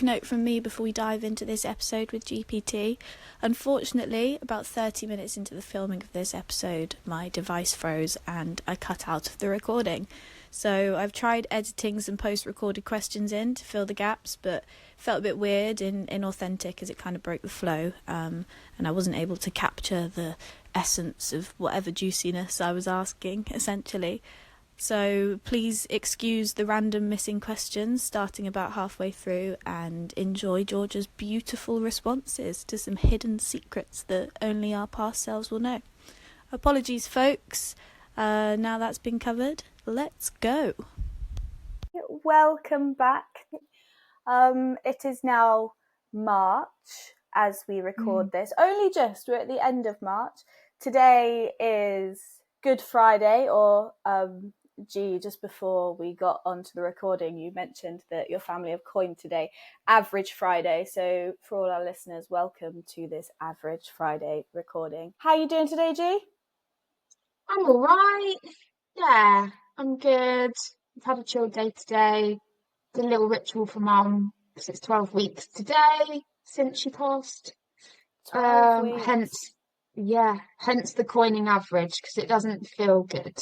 quick note from me before we dive into this episode with GPT. Unfortunately, about 30 minutes into the filming of this episode, my device froze and I cut out of the recording. So I've tried editing some post-recorded questions in to fill the gaps, but felt a bit weird and inauthentic as it kind of broke the flow, and I wasn't able to capture the essence of whatever juiciness I was asking, essentially. So please excuse the random missing questions starting about halfway through and enjoy Georgia's beautiful responses to some hidden secrets that only our past selves will know. Apologies, folks. Now that's been covered, let's go. Welcome back. It is now March as we record this. Only just, we're at the end of March. Today is Good Friday, or just before we got onto the recording, you mentioned that your family have coined today Average Friday. So for all our listeners, welcome to this Average Friday recording. How are you doing today, G? I'm all right. Yeah, I'm good. I've had a chill day today. Did a little ritual for Mum because it's 12 weeks today since she passed. 12 weeks. Hence the coining average, because it doesn't feel good.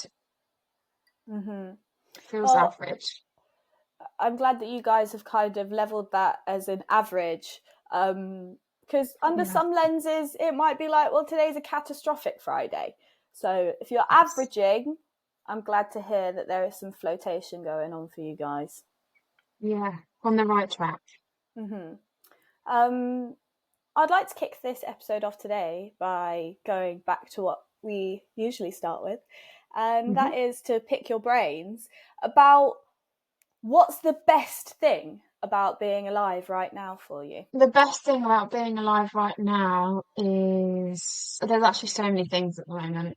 Mm-hmm. It feels average. I'm glad that you guys have kind of leveled that as an average, because under some lenses it might be like, well, today's a catastrophic Friday. So if you're averaging, I'm glad to hear that there is some flotation going on for you guys. Yeah, on the right track. Mm-hmm. I'd like to kick this episode off today by going back to what we usually start with, and that is to pick your brains about what's the best thing about being alive right now for you? The best thing about being alive right now is there's actually so many things at the moment.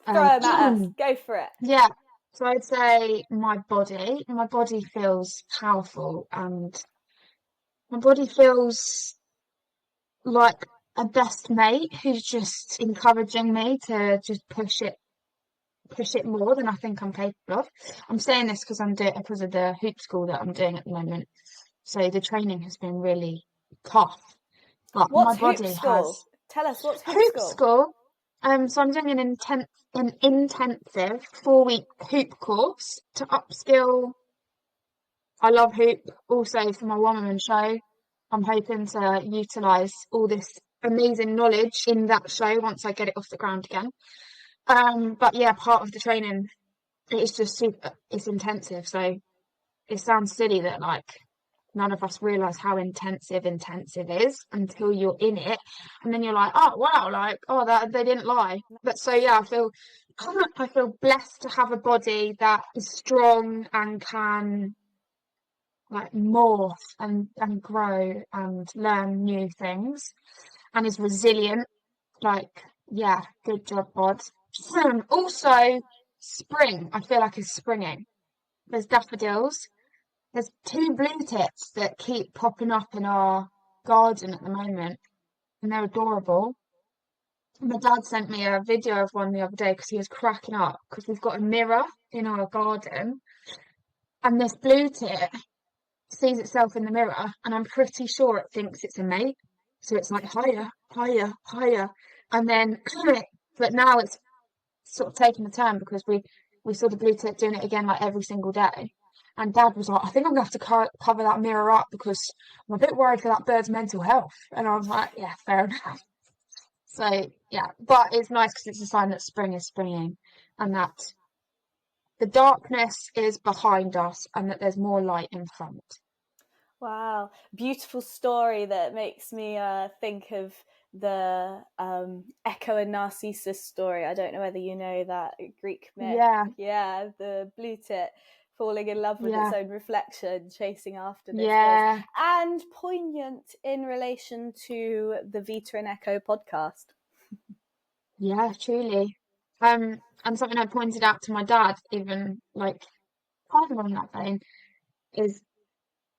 Throw them at us. Go for it. Yeah. So I'd say my body feels powerful, and my body feels like a best mate who's just encouraging me to just push it more than I think I'm capable of. I'm saying this because because of the hoop school that I'm doing at the moment. So the training has been really tough, but What's my body hoop school? has Tell us, what's hoop hoop school? school. So I'm doing an intensive 4-week hoop course to upskill. I love hoop. Also for my one-woman show, I'm hoping to utilise all this amazing knowledge in that show once I get it off the ground again. But yeah, part of the training it's just it's intensive. So it sounds silly that like none of us realise how intensive is until you're in it, and then you're like, oh wow, like that they didn't lie. But so yeah, I feel blessed to have a body that is strong and can like morph and grow and learn new things and is resilient. Like, yeah, good job, bod. Also, spring, I feel like is springing. There's daffodils. There's 2 blue tips that keep popping up in our garden at the moment, and they're adorable. My dad sent me a video of one the other day because he was cracking up because we've got a mirror in our garden, and this blue tip sees itself in the mirror, and I'm pretty sure it thinks it's a mate. So it's like higher, higher, higher, and then but now it's sort of taking a turn because we saw the blue tip doing it again like every single day. And Dad was like, I think I'm gonna have to cover that mirror up because I'm a bit worried for that bird's mental health. And I was like, yeah, fair enough. So yeah, but it's nice because it's a sign that spring is springing and that the darkness is behind us and that there's more light in front. Wow, beautiful story that makes me think of the Echo and Narcissus story. I don't know whether you know that Greek myth. Yeah, the blue tit falling in love with its own reflection, chasing after this voice. And poignant in relation to the Vita and Echo podcast. Yeah, truly. And something I pointed out to my dad, even like kind of on that vein, is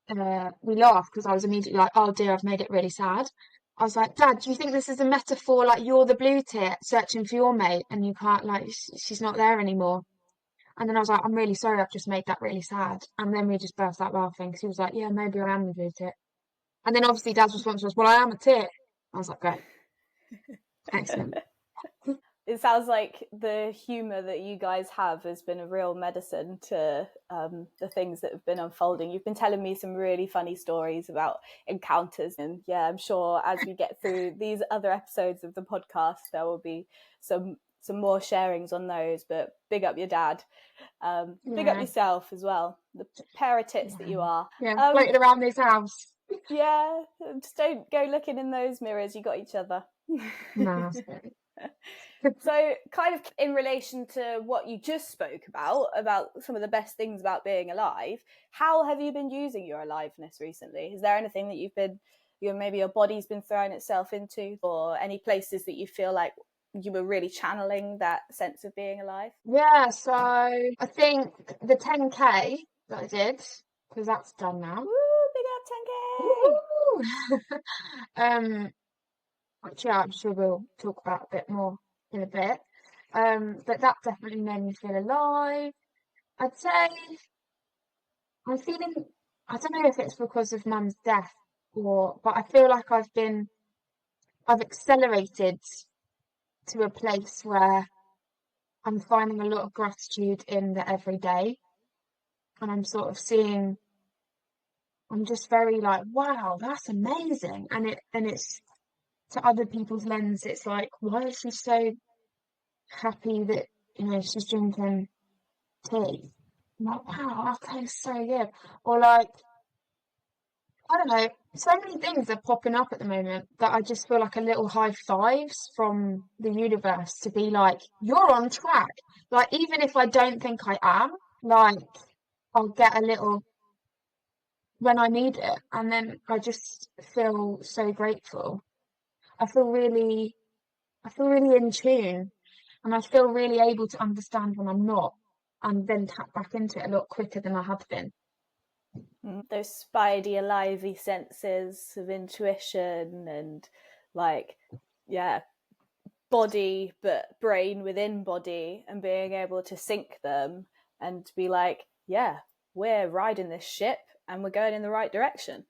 we laughed because I was immediately like, oh dear, I've made it really sad. I was like, Dad, do you think this is a metaphor? Like you're the blue tit searching for your mate and you can't like she's not there anymore. And then I was like, I'm really sorry, I've just made that really sad. And then we just burst out laughing because he was like, yeah, maybe I am the blue tit. And then obviously Dad's response was, well, I am a tit. I was like, great. Excellent. It sounds like the humour that you guys have has been a real medicine to the things that have been unfolding. You've been telling me some really funny stories about encounters. And yeah, I'm sure as we get through these other episodes of the podcast, there will be some more sharings on those. But big up your dad. Big up yourself as well. The pair of tits that you are. Yeah, floating around this house. Yeah, just don't go looking in those mirrors. You got each other. No, that's great. So kind of in relation to what you just spoke about some of the best things about being alive, how have you been using your aliveness recently? Is there anything that maybe your body's been throwing itself into, or any places that you feel like you were really channeling that sense of being alive? Yeah, so I think the 10K that I did, because that's done now. Woo, big up 10K! Which I'm sure we'll talk about a bit more in a bit. But that definitely made me feel alive. I'd say I'm feeling, I don't know if it's because of Mum's death but I feel like I've accelerated to a place where I'm finding a lot of gratitude in the everyday. And I'm sort of seeing, I'm just very like, wow, that's amazing. And it's to other people's lens, it's like, why is she so happy that, she's drinking tea? I'm like, wow, that tastes so good. Or like, I don't know, so many things are popping up at the moment that I just feel like a little high fives from the universe to be like, you're on track. Like, even if I don't think I am, like, I'll get a little when I need it. And then I just feel so grateful. I feel really, I feel really in tune, and I feel really able to understand when I'm not, and then tap back into it a lot quicker than I have been. Those spidey, alivey senses of intuition and body but brain within body, and being able to sync them and be like, yeah, we're riding this ship and we're going in the right direction.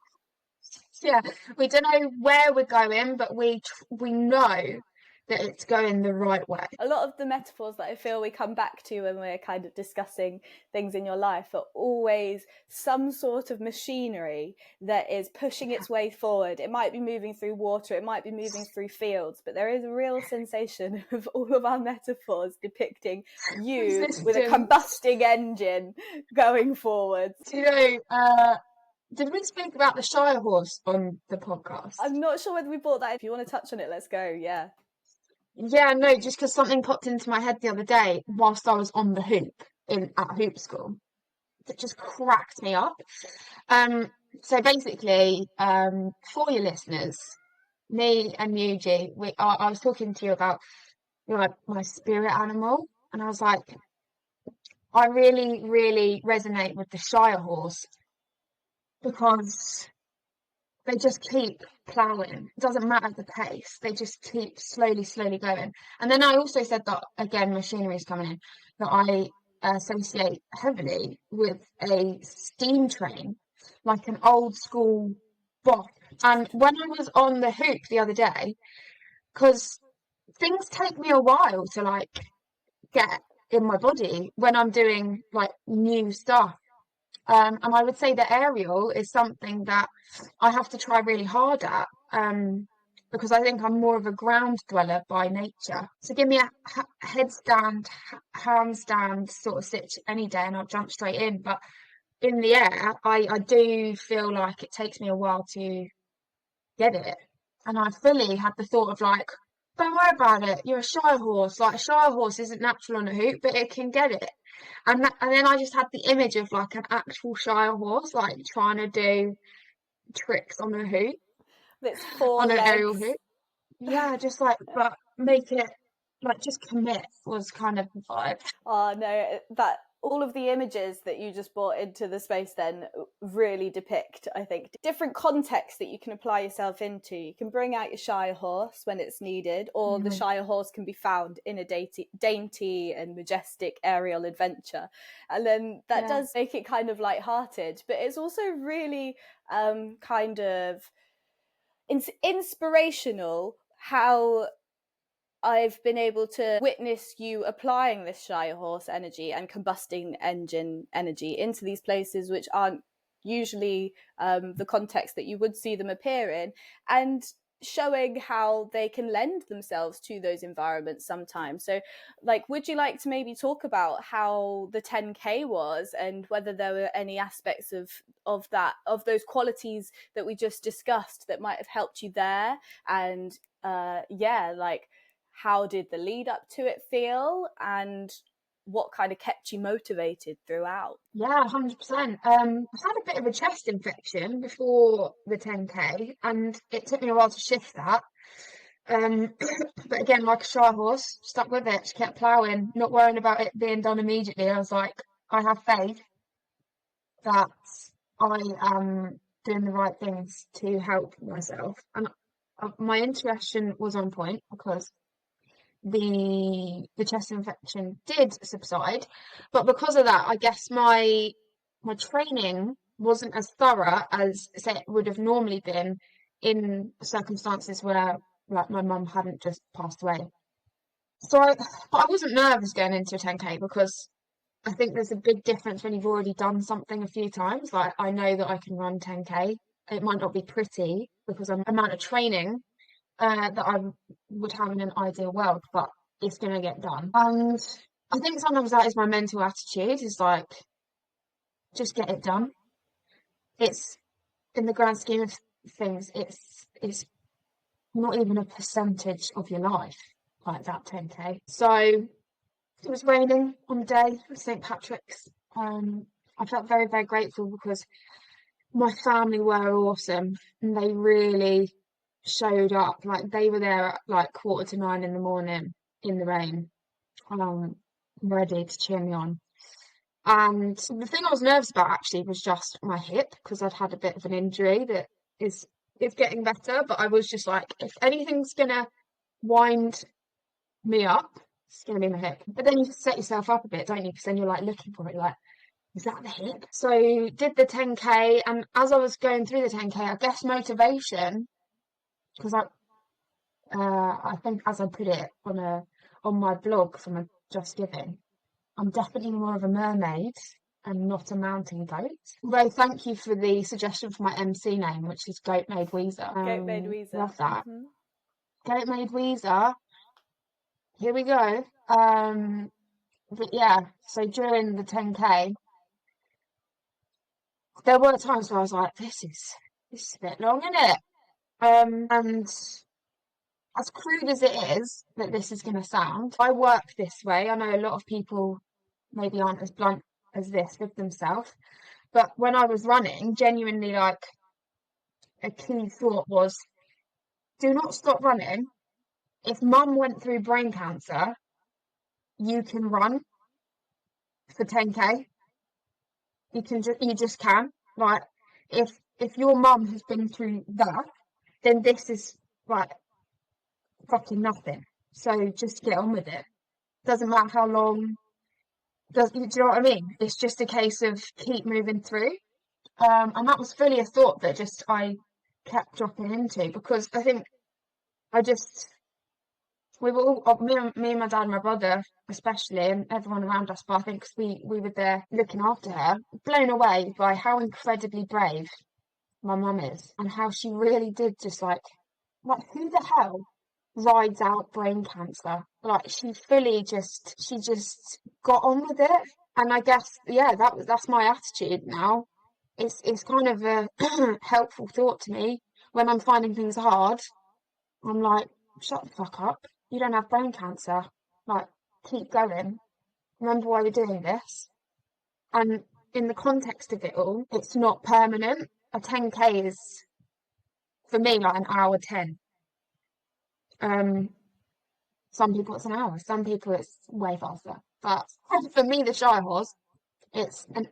Yeah, we don't know where we're going, but we know that it's going the right way. A lot of the metaphors that I feel we come back to when we're kind of discussing things in your life are always some sort of machinery that is pushing its way forward. It might be moving through water, it might be moving through fields, but there is a real sensation of all of our metaphors depicting you with a combusting engine going forward. Do you know, did we speak about the Shire horse on the podcast? I'm not sure whether we brought that. If you want to touch on it, let's go. Yeah. Yeah, no, just because something popped into my head the other day whilst I was on the hoop at hoop school that just cracked me up. So basically, for your listeners, me and Yuji, I was talking to you about my spirit animal, and I was like, I really, really resonate with the Shire horse because they just keep ploughing. It doesn't matter the pace. They just keep slowly going. And then I also said that, again, machinery is coming in, that I associate heavily with a steam train, like an old school box. And when I was on the hoop the other day, because things take me a while to like get in my body when I'm doing like new stuff. And I would say the aerial is something that I have to try really hard at, because I think I'm more of a ground dweller by nature. So give me a headstand, handstand sort of sit any day and I'll jump straight in. But in the air, I do feel like it takes me a while to get it. And I fully had the thought of like, don't worry about it. You're a Shire horse. Like a Shire horse isn't natural on a hoop, but it can get it. And then I just had the image of like an actual Shire horse, like trying to do tricks on a hoop, It's 4 on an legs. aerial hoop. Yeah, just like, but make it like just commit was kind of the vibe. Oh no, that all of the images that you just brought into the space then really depict, I think, different contexts that you can apply yourself into. You can bring out your shire horse when it's needed, or the shire horse can be found in a dainty and majestic aerial adventure. And then that does make it kind of lighthearted, but it's also really kind of inspirational how I've been able to witness you applying this shire horse energy and combusting engine energy into these places which aren't usually the context that you would see them appear in, and showing how they can lend themselves to those environments sometimes. So, like, would you like to maybe talk about how the 10K was, and whether there were any aspects of those qualities that we just discussed that might have helped you there? And like, how did the lead up to it feel, and what kind of kept you motivated throughout? Yeah, 100%. I had a bit of a chest infection before the 10K, and it took me a while to shift that. But again, like a shy horse, stuck with it, just kept ploughing, not worrying about it being done immediately. I was like, I have faith that I am doing the right things to help myself. And my intuition was on point, because the chest infection did subside, but because of that, I guess my training wasn't as thorough as, say, it would have normally been in circumstances where, like, my mum hadn't just passed away. But I wasn't nervous going into a 10K, because I think there's a big difference when you've already done something a few times. Like, I know that I can run 10K. It might not be pretty because of the amount of training that I would have in an ideal world, but it's going to get done. And I think sometimes that is my mental attitude, is like, just get it done. It's, in the grand scheme of things, it's not even a percentage of your life, like that 10K. So it was raining on the day of St. Patrick's. I felt very, very grateful, because my family were awesome, and they really showed up. Like, they were there at like 8:45 in the morning in the rain, ready to cheer me on. And the thing I was nervous about actually was just my hip, because I'd had a bit of an injury that is getting better. But I was just like, if anything's gonna wind me up, it's gonna be my hip. But then you set yourself up a bit, don't you? Because then you're like looking for it, like, is that the hip? So did the 10K, and as I was going through the 10K, I guess motivation, because I think, as I put it on my blog from a Just Giving, I'm definitely more of a mermaid and not a mountain goat. Although, thank you for the suggestion for my MC name, which is Goat Made Weezer. Goat Made Weezer. Love that. Goat Made Weezer. Here we go. But yeah, so during the 10K, there were times where I was like, this is a bit long, isn't it? And as crude as it is that this is going to sound, I work this way. I know a lot of people maybe aren't as blunt as this with themselves, but when I was running, genuinely, like, a key thought was, do not stop running. If mum went through brain cancer, you can run for 10K. You just can. Like, if your mum has been through that, then this is like fucking nothing. So just get on with it. Doesn't matter how long. Do you know what I mean? It's just a case of keep moving through. And that was fully a thought that just I kept dropping into, because I think we were all, me and my dad and my brother especially, and everyone around us, but I think 'cause we were there looking after her, blown away by how incredibly brave my mum is, and how she really did just like who the hell rides out brain cancer? Like, she just got on with it. And I guess, yeah, that's my attitude now. It's kind of a helpful thought to me when I'm finding things hard. I'm like, shut the fuck up. You don't have brain cancer. Like, keep going. Remember why we're doing this. And in the context of it all, it's not permanent. A 10K is, for me, like an hour 10. Some people it's an hour, some people it's way faster. But for me, the shire horse, It's an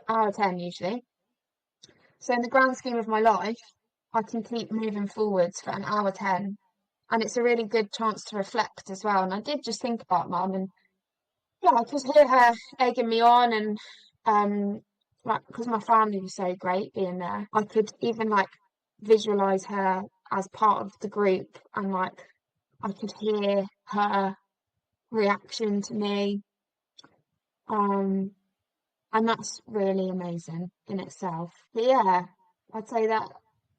hour 10 usually. So in the grand scheme of my life, I can keep moving forwards for an hour 10. And it's a really good chance to reflect as well. And I did just think about Mum, and yeah, I could hear her egging me on, and like, because my family was so great being there, I could even like visualize her as part of the group, and like I could hear her reaction to me. Um, and that's really amazing in itself. But yeah, I'd say that,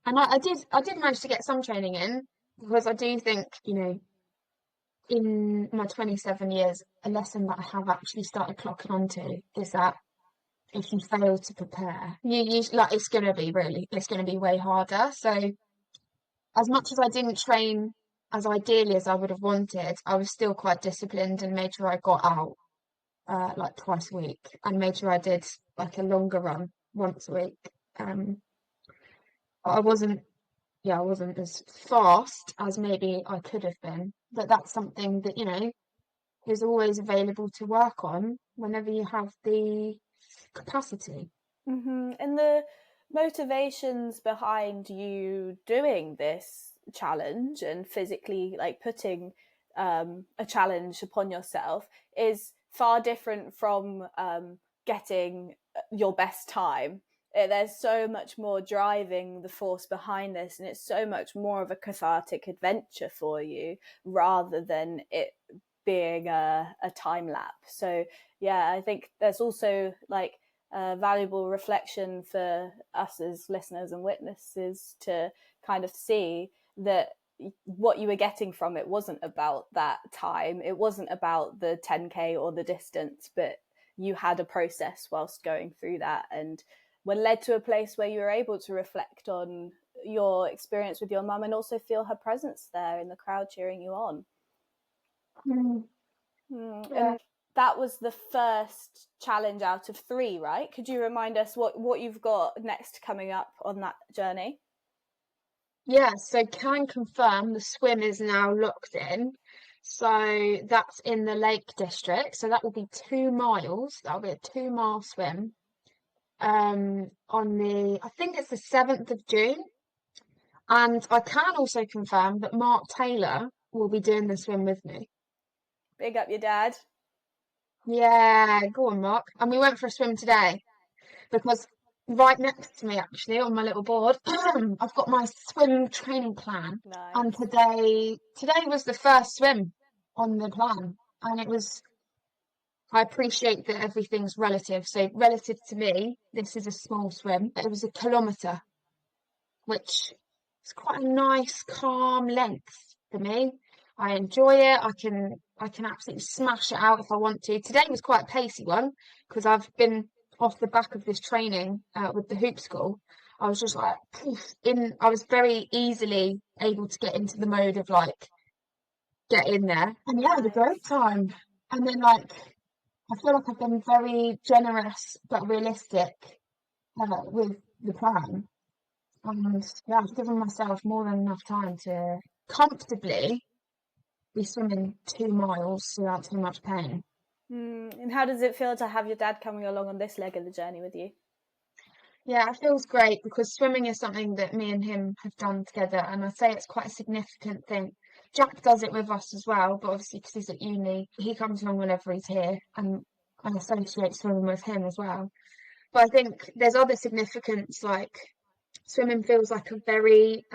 and I did manage to get some training in, because I do think, in my 27 years, a lesson that I have actually started clocking onto is that if you fail to prepare, you like it's gonna be way harder. So as much as I didn't train as ideally as I would have wanted, I was still quite disciplined and made sure I got out like twice a week, and made sure I did like a longer run once a week. But I wasn't as fast as maybe I could have been. But that's something that, is always available to work on whenever you have the capacity. And the motivations behind you doing this challenge and physically like putting a challenge upon yourself is far different from getting your best time. There's so much more driving the force behind this, and it's so much more of a cathartic adventure for you rather than it being a time lapse. So yeah, I think there's also like valuable reflection for us as listeners and witnesses to kind of see that what you were getting from it wasn't about that time, it wasn't about the 10k or the distance, but you had a process whilst going through that, and were led to a place where you were able to reflect on your experience with your mum and also feel her presence there in the crowd cheering you on. Yeah. And that was the first challenge out of 3, right? Could you remind us what you've got next coming up on that journey? Yeah, so can confirm the swim is now locked in. So that's in the Lake District. So that will be 2 miles. That'll be a 2-mile swim. On I think it's the 7th of June. And I can also confirm that Mark Taylor will be doing the swim with me. Big up your dad. Yeah, go on, Mark. And we went for a swim today, because right next to me, actually, on my little board, I've got my swim training plan. Nice. And today was the first swim on the plan. And I appreciate that everything's relative. So relative to me, this is a small swim. It was a kilometre, which is quite a nice, calm length for me. I enjoy it. I can absolutely smash it out if I want to. Today was quite a pacey one, because I've been off the back of this training with the hoop school. I was just like I was very easily able to get into the mode of like get in there. And yeah, it was a great time. And then like I feel like I've been very generous but realistic with the plan. And yeah, I've given myself more than enough time to comfortably be swimming 2 miles without too much pain. And how does it feel to have your dad coming along on this leg of the journey with you? Yeah, it feels great, because swimming is something that me and him have done together, and I say it's quite a significant thing. Jack does it with us as well, but obviously because he's at uni, he comes along whenever he's here, and I associate swimming with him as well. But I think there's other significance, like swimming feels like a very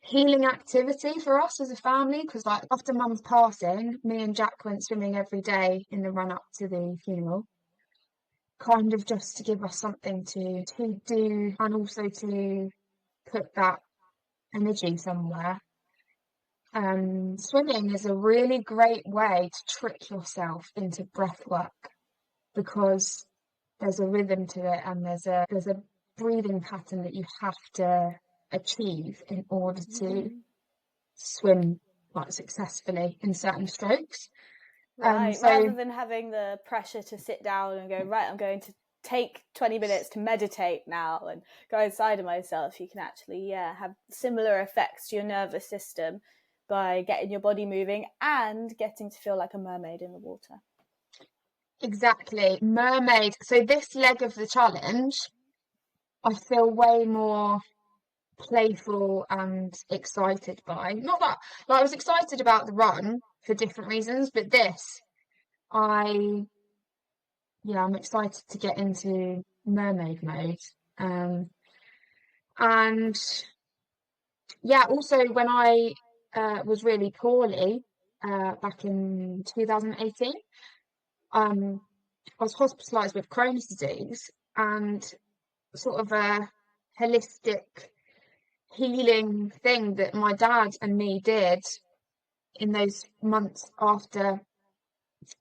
healing activity for us as a family, because like after Mum's passing, me and Jack went swimming every day in the run up to the funeral, kind of just to give us something to do, and also to put that energy somewhere. Swimming is a really great way to trick yourself into breath work, because there's a rhythm to it, and there's a breathing pattern that you have to achieve in order to swim like successfully in certain strokes. Right, So rather than having the pressure to sit down and go, right, I'm going to take 20 minutes to meditate now and go inside of myself, you can actually have similar effects to your nervous system by getting your body moving and getting to feel like a mermaid in the water. Exactly. Mermaid. So this leg of the challenge, I feel way more playful and excited by. Not that, like, I was excited about the run for different reasons, but this, I, yeah, I'm excited to get into mermaid mode. And yeah, also when I was really poorly back in 2018, I was hospitalised with Crohn's disease, and sort of a holistic healing thing that my dad and me did in those months after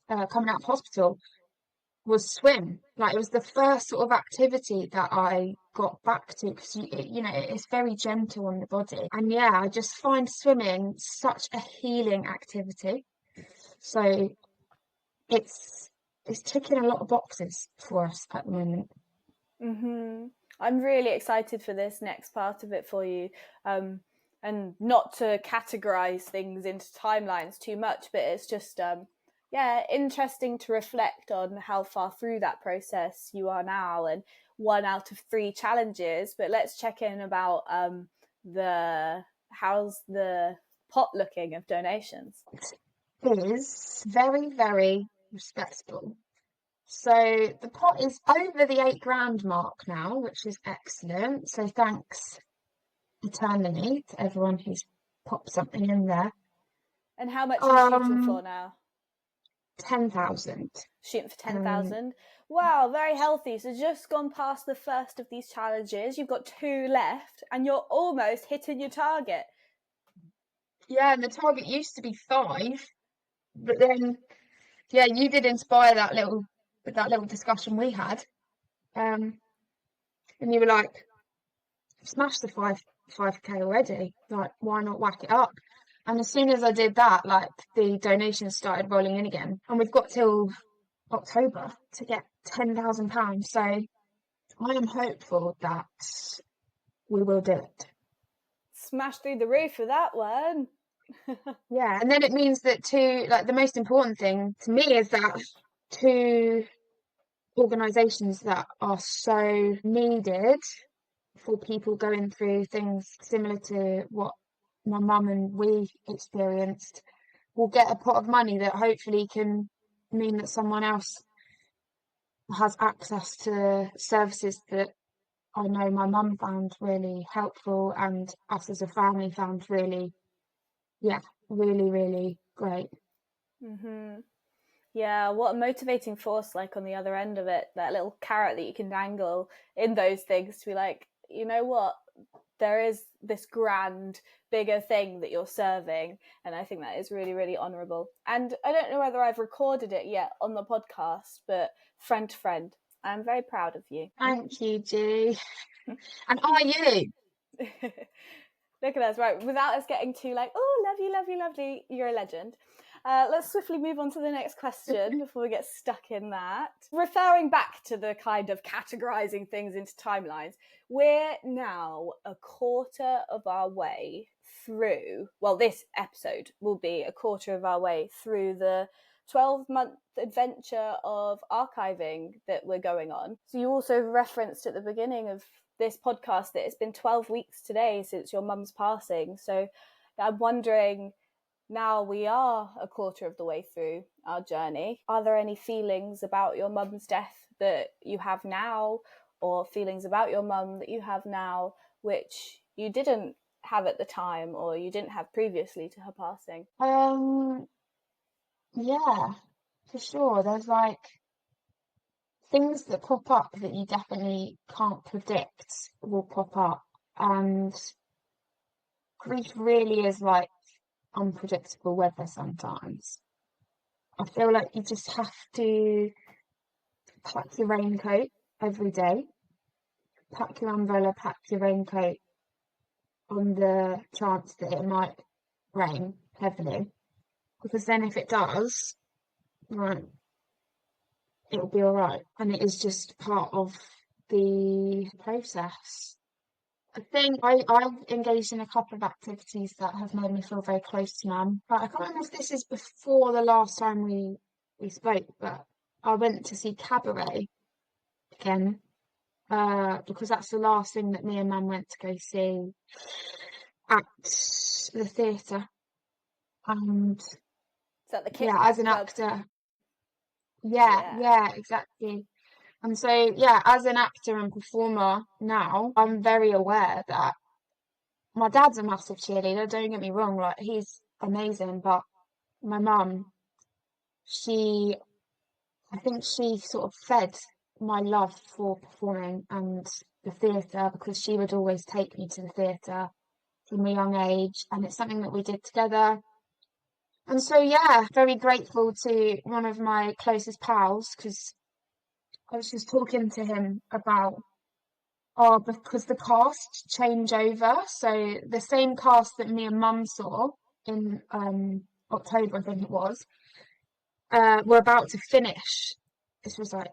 coming out of hospital was swim. Like, it was the first sort of activity that I got back to, because you know, it's very gentle on the body. And yeah, I just find swimming such a healing activity. So it's it's ticking a lot of boxes for us at the moment. I'm really excited for this next part of it for you. And not to categorize things into timelines too much, but it's just interesting to reflect on how far through that process you are now, and 1 out of 3 challenges. But let's check in about how's the pot looking of donations. It is very, very respectable. So the pot is over the £8,000 mark now, which is excellent. So thanks eternally to everyone who's popped something in there. And how much are you shooting for now? 10,000. Shooting for 10,000. Wow, very healthy. So just gone past the first of these challenges. You've got 2 left, and you're almost hitting your target. Yeah, and the target used to be 5, but then yeah, you did inspire that little discussion we had, and you were like, smash the 5k already, like, why not whack it up? And as soon as I did that, like, the donations started rolling in again, and we've got till October to get £10,000. So I am hopeful that we will do it. Smash through the roof for that one. Yeah, and then it means that the most important thing to me is that 2 organisations that are so needed for people going through things similar to what my mum and we experienced will get a pot of money that hopefully can mean that someone else has access to services that I know my mum found really helpful, and us as a family found really, really great. Yeah, what a motivating force, like, on the other end of it, that little carrot that you can dangle in those things to be like, you know what, there is this grand, bigger thing that you're serving. And I think that is really, really honourable. And I don't know whether I've recorded it yet on the podcast, but friend to friend, I'm very proud of you. Thank you, G. And are you? Look at us, right, without us getting too like, oh, love you, lovely, you're a legend. Let's swiftly move on to the next question before we get stuck in that. Referring back to the kind of categorizing things into timelines, we're now a quarter of our way through, well, this episode will be a quarter of our way through the 12-month adventure of archiving that we're going on. So you also referenced at the beginning of this podcast that it's been 12 weeks today since your mum's passing. So I'm wondering, now we are a quarter of the way through our journey, are there any feelings about your mum's death that you have now, or feelings about your mum that you have now which you didn't have at the time, or you didn't have previously to her passing? Yeah, for sure. There's like things that pop up that you definitely can't predict will pop up, and grief really is like unpredictable weather sometimes. I feel like you just have to pack your raincoat every day, pack your umbrella, pack your raincoat on the chance that it might rain heavily, because then if it does, right, it'll be all right. And it is just part of the process. I think I've engaged in a couple of activities that have made me feel very close to Mum. But I can't remember if this is before the last time we spoke, but I went to see Cabaret again, because that's the last thing that me and Mum went to go see at the theatre. And Is that the Kit yeah, Kat as an Club? actor, Yeah. yeah, exactly. And so, yeah, as an actor and performer now, I'm very aware that my dad's a massive cheerleader, don't get me wrong, like, he's amazing, but my mum, she, I think she sort of fed my love for performing and the theatre, because she would always take me to the theatre from a young age, and it's something that we did together. And so, yeah, very grateful to one of my closest pals, because I was just talking to him about, oh, because the cast change over. So the same cast that me and Mum saw in October, I think it was, we're about to finish. This was like,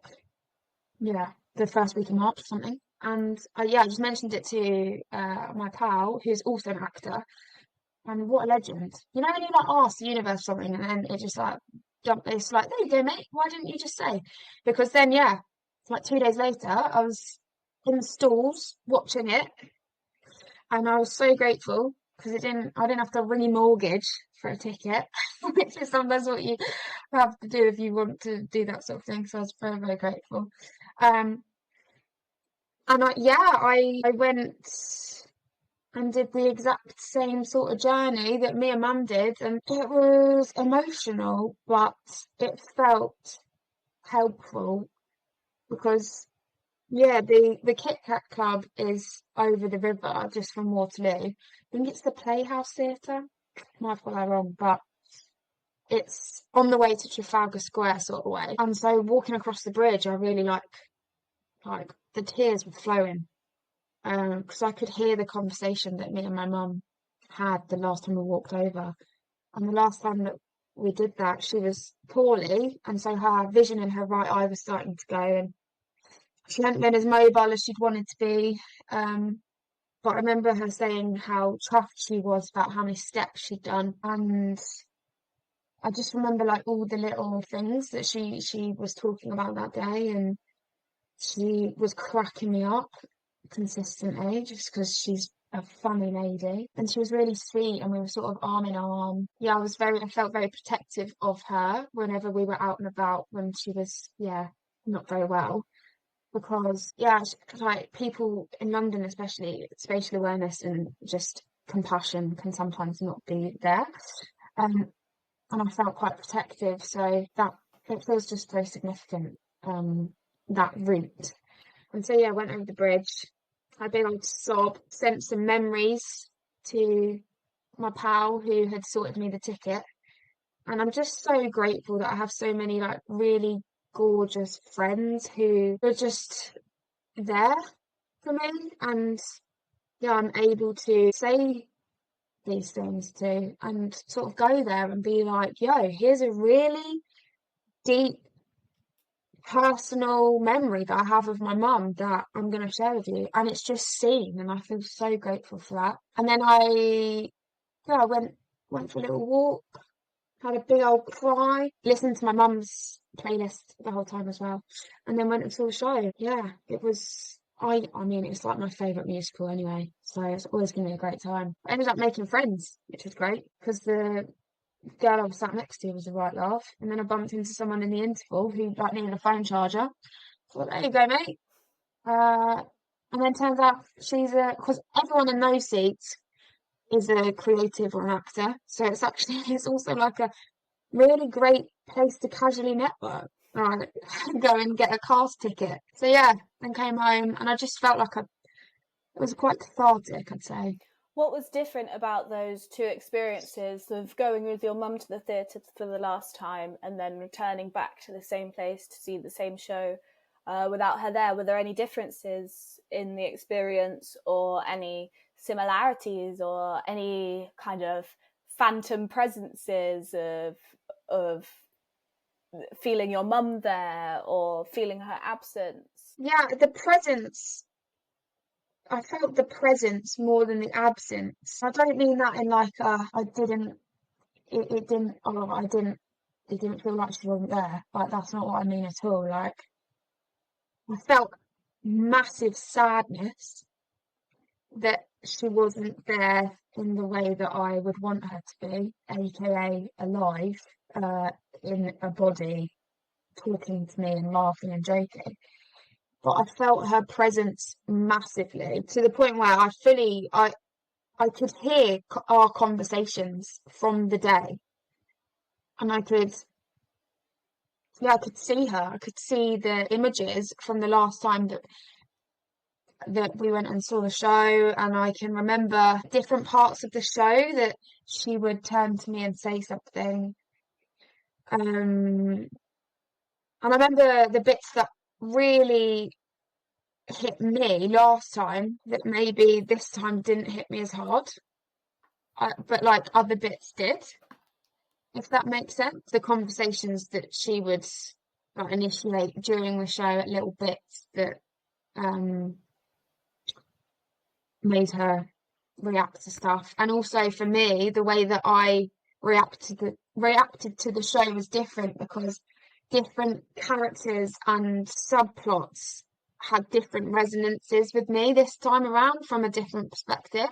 yeah, the first week of March or something. And yeah, I just mentioned it to my pal, who's also an actor. And what a legend. You know, when you like ask the universe something and then it just like it's like, there you go, mate. Why didn't you just say? Because then, yeah, like 2 days later, I was in the stalls watching it, and I was so grateful because I didn't have to remortgage for a ticket, which is sometimes what you have to do if you want to do that sort of thing. So I was very, very grateful. Um, and I went and did the exact same sort of journey that me and Mum did, and it was emotional, but it felt helpful because, yeah, the Kit Kat Club is over the river, just from Waterloo. I think it's the Playhouse Theatre. Might have got that wrong, but it's on the way to Trafalgar Square sort of way. And so walking across the bridge, I really like the tears were flowing. Because I could hear the conversation that me and my mum had the last time we walked over. And the last time that we did that, she was poorly, and so her vision in her right eye was starting to go, and she hadn't been as mobile as she'd wanted to be. But I remember her saying how chuffed she was about how many steps she'd done, and I just remember like all the little things that she was talking about that day, and she was cracking me up consistently just because she's a funny lady, and she was really sweet, and we were sort of arm in arm. Yeah, I felt very protective of her whenever we were out and about when she was, yeah, not very well. Because, yeah, like people in London, especially, spatial awareness and just compassion can sometimes not be there. And I felt quite protective, so that it feels just very significant, that route. And so, yeah, I went over the bridge, had a big old sob, sent some memories to my pal who had sorted me the ticket. And I'm just so grateful that I have so many like really gorgeous friends who are just there for me. And yeah, I'm able to say these things to and sort of go there and be like, yo, here's a really deep personal memory that I have of my mum that I'm going to share with you. And it's just seen, and I feel so grateful for that. And then I went for a little walk, had a big old cry, listened to my mum's playlist the whole time as well, and then went and saw the show. Yeah, it was. I mean, it's like my favourite musical anyway, so it's always going to be a great time. I ended up making friends, which was great, because the girl I was sat next to was a right laugh, and then I bumped into someone in the interval who like needed a phone charger. So there you go, mate. Uh, and then turns out because everyone in those seats is a creative or an actor, so it's actually it's also like a really great place to casually network. Right, go and get a cast ticket. So yeah, then came home, and I just felt like it was quite cathartic, I'd say. What was different about those two experiences of going with your mum to the theatre for the last time and then returning back to the same place to see the same show without her there? Were there any differences in the experience, or any similarities, or any kind of phantom presences of feeling your mum there or feeling her absence? Yeah, the presence. I felt the presence more than the absence. I don't mean that in like I didn't it didn't feel like she wasn't there. Like, that's not what I mean at all. Like, I felt massive sadness that she wasn't there in the way that I would want her to be, aka alive, in a body, talking to me and laughing and joking. But I felt her presence massively, to the point where I could hear our conversations from the day, and I could see her. I could see the images from the last time that we went and saw the show, and I can remember different parts of the show that she would turn to me and say something. And I remember the bits that really hit me last time that maybe this time didn't hit me as hard, but like other bits did, if that makes sense. The conversations that she would like initiate during the show at little bits that made her react to stuff. And also for me, the way that I reacted to the show was different, because different characters and subplots had different resonances with me this time around from a different perspective,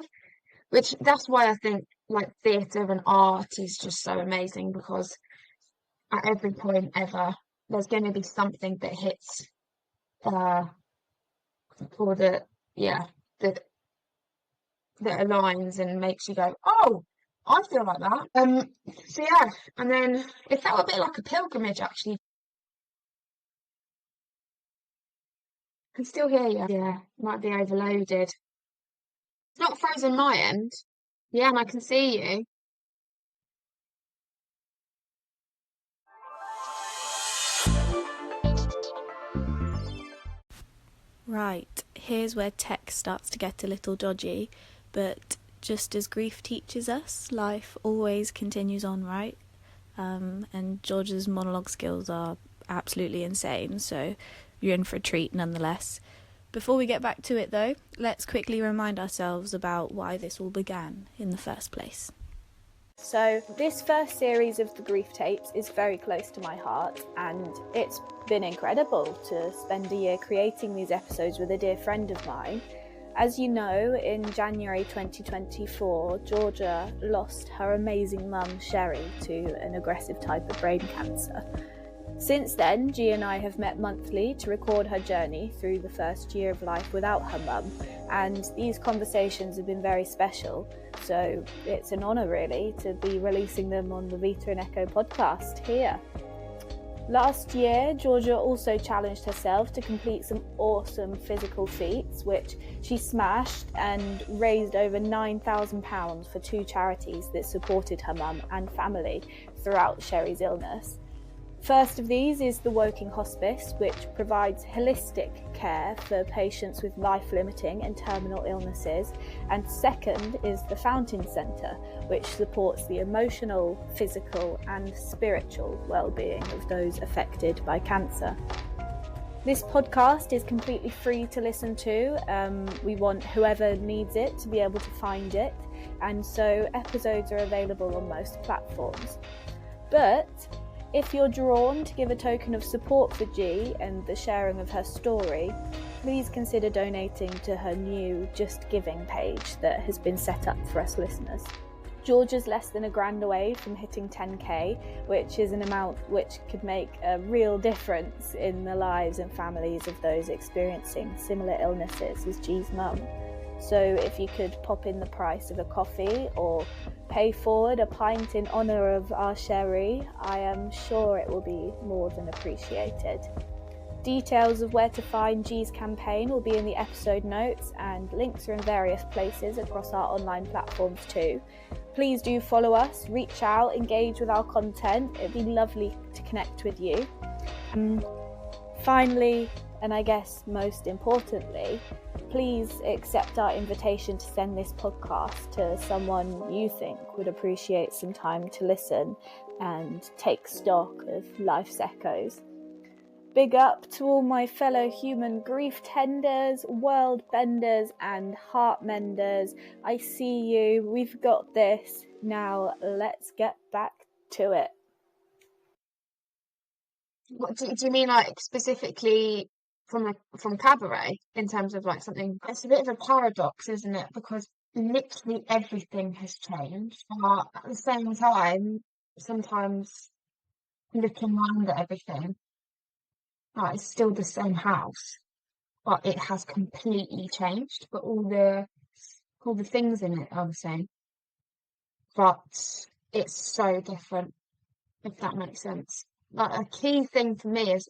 which that's why I think like theatre and art is just so amazing, because at every point ever there's going to be something that hits or that that aligns and makes you go, oh, I feel like that. So yeah, and then it felt a bit like a pilgrimage, actually. I can still hear you. Yeah, might be overloaded. It's not frozen my end. Yeah, and I can see you. Right, here's where tech starts to get a little dodgy, but just as grief teaches us, life always continues on, right? And George's monologue skills are absolutely insane, so you're in for a treat nonetheless. Before we get back to it though, let's quickly remind ourselves about why this all began in the first place. So this first series of the Grief Tapes is very close to my heart, and it's been incredible to spend a year creating these episodes with a dear friend of mine. As you know, in January 2024, Georgia lost her amazing mum, Sherri, to an aggressive type of brain cancer. Since then, G and I have met monthly to record her journey through the first year of life without her mum, and these conversations have been very special, so it's an honour really to be releasing them on the Vita and Echo podcast here. Last year, Georgia also challenged herself to complete some awesome physical feats, which she smashed and raised over £9,000 for two charities that supported her mum and family throughout Sherri's illness. First of these is the Woking Hospice, which provides holistic care for patients with life-limiting and terminal illnesses, and second is the Fountain Centre, which supports the emotional, physical and spiritual well-being of those affected by cancer. This podcast is completely free to listen to. We want whoever needs it to be able to find it, and so episodes are available on most platforms. But if you're drawn to give a token of support for G and the sharing of her story, please consider donating to her new Just Giving page that has been set up for us listeners. Georgia's less than £1,000 away from hitting 10k, which is an amount which could make a real difference in the lives and families of those experiencing similar illnesses as G's mum. So if you could pop in the price of a coffee or pay forward a pint in honour of our Sherri, I am sure it will be more than appreciated. Details of where to find G's campaign will be in the episode notes, and links are in various places across our online platforms too. Please do follow us, reach out, engage with our content. It'd be lovely to connect with you. And finally, and I guess most importantly, please accept our invitation to send this podcast to someone you think would appreciate some time to listen and take stock of life's echoes. Big up to all my fellow human grief tenders, world benders and heart menders. I see you. We've got this. Now let's get back to it. What do you mean, like specifically from cabaret in terms of like something? It's a bit of a paradox, isn't it? Because literally everything has changed, but at the same time, sometimes looking around at everything, like it's still the same house, but it has completely changed. But all the things in it are the same, but it's so different, if that makes sense. Like a key thing for me is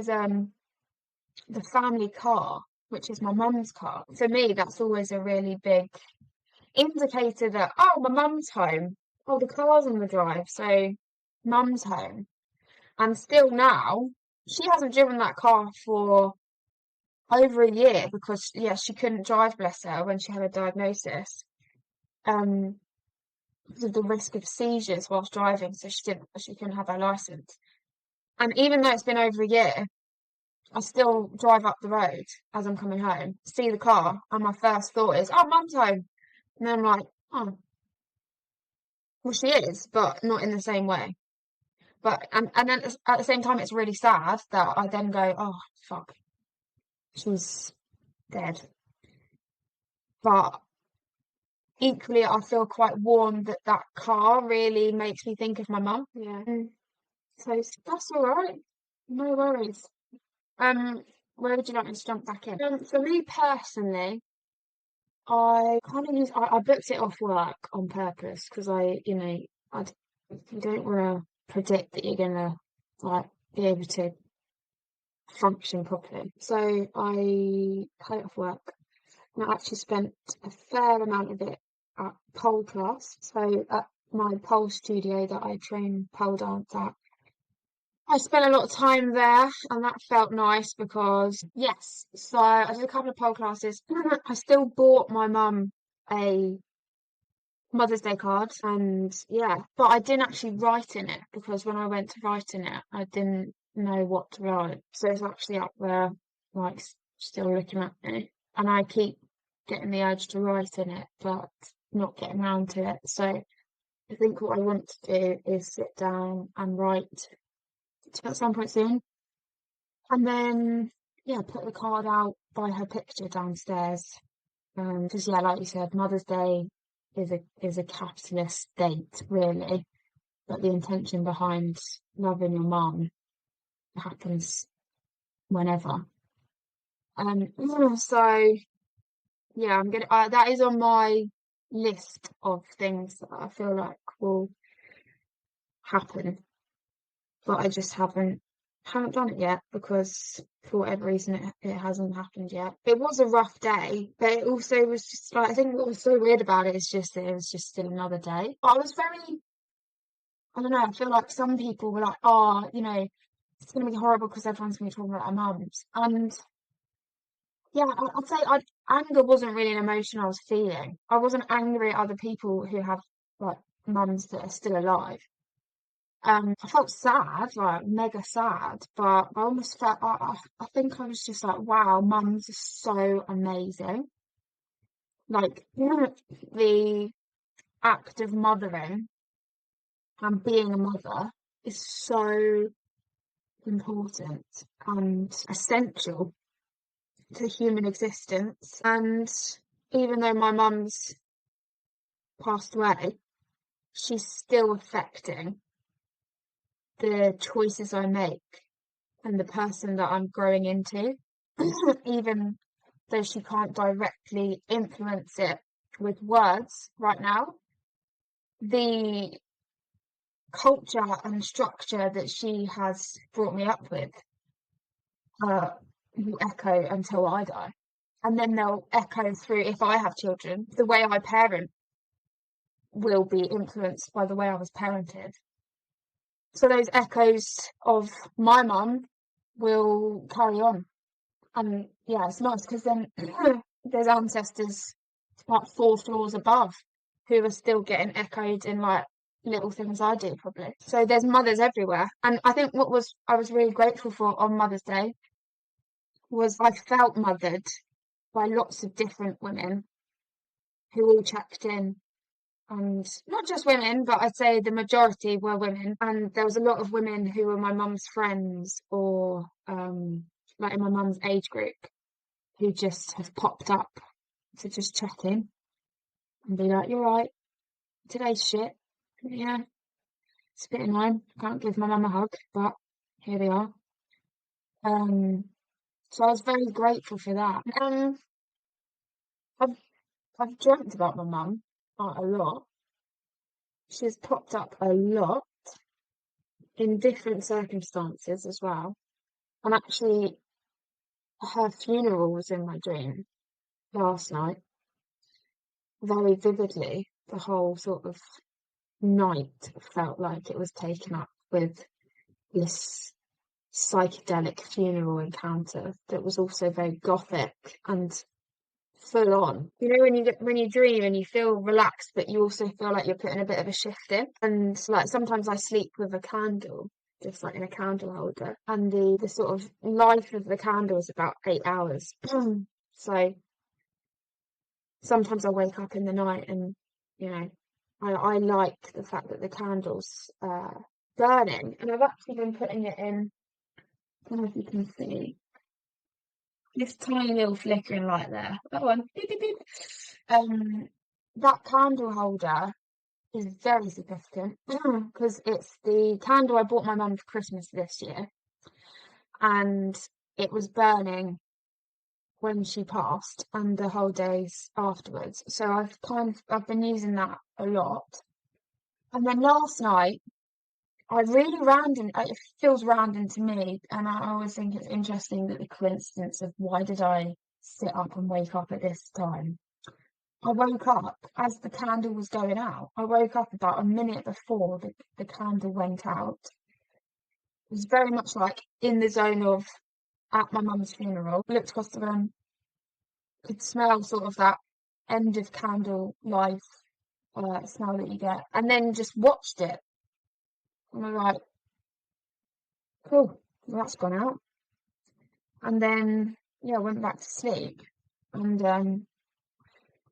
the family car, which is my mum's car. For me, that's always a really big indicator that, oh, my mum's home. Oh, the car's on the drive, so mum's home. And still now, she hasn't driven that car for over a year because, yeah, she couldn't drive, bless her, when she had a diagnosis. Um, because of the risk of seizures whilst driving, so she couldn't have her license. And even though it's been over a year, I still drive up the road as I'm coming home, see the car, and my first thought is, oh, mum's home. And then I'm like, oh, well, she is, but not in the same way. But, and then at the same time, it's really sad that I then go, oh, fuck, she's dead. But equally, I feel quite warm that that car really makes me think of my mum. Yeah. So that's all right. No worries. Where would you like me to jump back in? For me personally, I kind of I booked it off work on purpose because you don't want to predict that you're gonna like be able to function properly. So I cut it off work, and I actually spent a fair amount of it at pole class. So at my pole studio that I train pole dance at, I spent a lot of time there, and that felt nice because, yes, so I did a couple of pole classes. I still bought my mum a Mother's Day card, and yeah, but I didn't actually write in it because when I went to write in it, I didn't know what to write. So it's actually up there, like, still looking at me, and I keep getting the urge to write in it, but not getting around to it. So I think what I want to do is sit down and write at some point soon. And then, yeah, put the card out by her picture downstairs. Because, yeah, like you said, Mother's Day is a capitalist date, really. But the intention behind loving your mum happens whenever. So, yeah, that is on my list of things that I feel like will happen. But I just haven't done it yet because for whatever reason it hasn't happened yet. It was a rough day, but it also was just like, I think what was so weird about it is just that it was just still another day. But I don't know, I feel like some people were like, oh, it's gonna be horrible because everyone's gonna be talking about our mums. And yeah, I'd say anger wasn't really an emotion I was feeling. I wasn't angry at other people who have like mums that are still alive. I felt sad, like mega sad, but I almost felt I think I was just like, wow, mums are so amazing. Like the act of mothering and being a mother is so important and essential to human existence. And even though my mum's passed away, she's still affecting the choices I make and the person that I'm growing into, even though she can't directly influence it with words right now. The culture and structure that she has brought me up with will echo until I die. And then they'll echo through if I have children. The way I parent will be influenced by the way I was parented. So those echoes of my mum will carry on. And yeah, it's nice because then there's ancestors like 4 floors above who are still getting echoed in like little things I do probably. So there's mothers everywhere. And I think I was really grateful for on Mother's Day was I felt mothered by lots of different women who all checked in and not just women, but I'd say the majority were women. And there was a lot of women who were my mum's friends or like in my mum's age group who just have popped up to just check in and be like, "You're right, today's shit." Yeah, it's a bit annoying. Can't give my mum a hug, but here we are. So I was very grateful for that. I've I've dreamt about my mum quite a lot. She's popped up a lot in different circumstances as well. And actually, her funeral was in my dream last night, very vividly. The whole sort of night felt like it was taken up with this psychedelic funeral encounter that was also very gothic and full on. You know, when you dream and you feel relaxed, but you also feel like you're putting a bit of a shift in. And like sometimes I sleep with a candle, just like in a candle holder, and the sort of life of the candle is about 8 hours. So sometimes I wake up in the night and, you know, I like the fact that the candle's burning, and I've actually been putting it in, I don't know if you can see, this tiny little flickering light there. That one. Beep, beep, beep. That candle holder is very significant because it's the candle I bought my mum for Christmas this year, and it was burning when she passed and the whole days afterwards. So I've been using that a lot. And then last night, it feels random to me, and I always think it's interesting that the coincidence of why did I sit up and wake up at this time. I woke up as the candle was going out. I woke up about a minute before the candle went out. It was very much like in the zone of at my mum's funeral. Looked across the room, could smell sort of that end of candle life smell that you get, and then just watched it. And I'm like, cool, well, that's gone out. And then, yeah, I went back to sleep. And I don't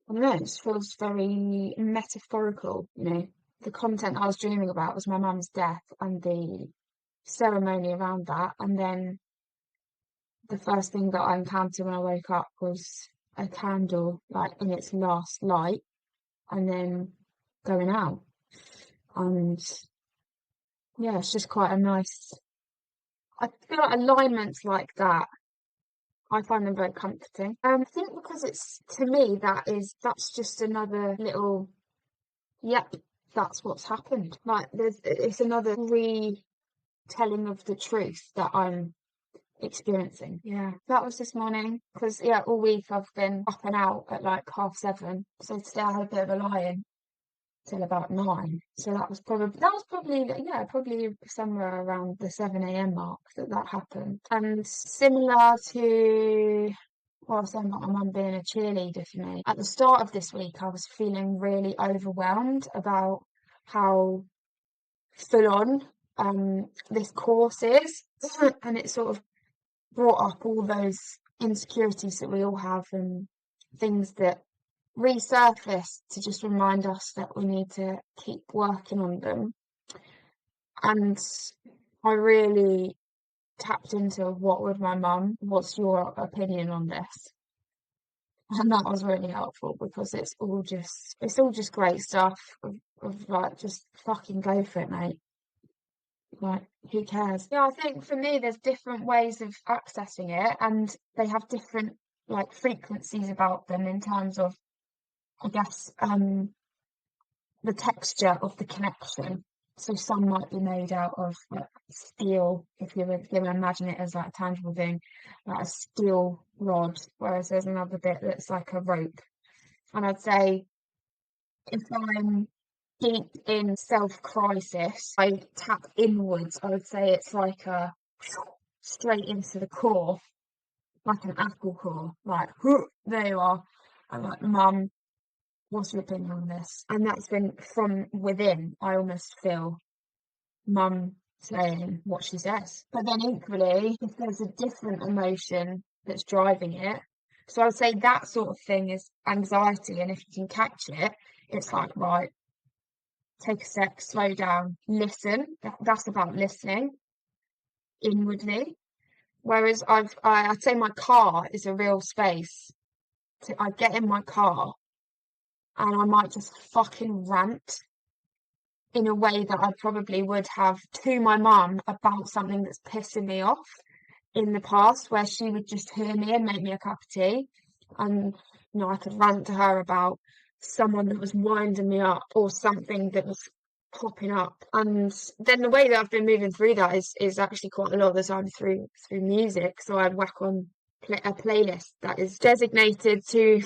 know, it just feels very metaphorical, you know. The content I was dreaming about was my mum's death and the ceremony around that. And then the first thing that I encountered when I woke up was a candle, like in its last light, and then going out. And yeah, it's just quite a nice, I feel like alignments like that, I find them very comforting. I think because it's, to me, that's just another little, yep, that's what's happened. Like it's another retelling of the truth that I'm experiencing. Yeah, that was this morning because yeah, all week I've been up and out at like 7:30. So today I had a bit of a lie-in till about 9. So that was probably yeah, probably somewhere around the 7 a.m. mark that happened. And similar to what I was saying about my mum being a cheerleader for me, at the start of this week I was feeling really overwhelmed about how full on this course is, and it sort of brought up all those insecurities that we all have and things that resurface to just remind us that we need to keep working on them. And I really tapped into what's your opinion on this? And that was really helpful because it's all just great stuff of like, just fucking go for it, mate. Like, who cares? Yeah, I think for me, there's different ways of accessing it, and they have different like frequencies about them in terms of, I guess, the texture of the connection. So some might be made out of like steel, if you were going to imagine it as like a tangible thing, like a steel rod, whereas there's another bit that's like a rope. And I'd say if I'm deep in self-crisis, I tap inwards. I would say it's like a straight into the core, like an apple core, like there you are. I'm like, Mum, what's your opinion on this? And that's been from within. I almost feel Mum saying what she says. But then equally, if there's a different emotion that's driving it, so I'd say that sort of thing is anxiety, and if you can catch it, it's like, right, take a sec, slow down, listen. That's about listening inwardly. Whereas I'd say my car is a real space. I get in my car and I might just fucking rant in a way that I probably would have to my mum about something that's pissing me off in the past, where she would just hear me and make me a cup of tea, and I could rant to her about someone that was winding me up or something that was popping up. And then the way that I've been moving through that is actually quite a lot of the time through music. So I whack on a playlist that is designated to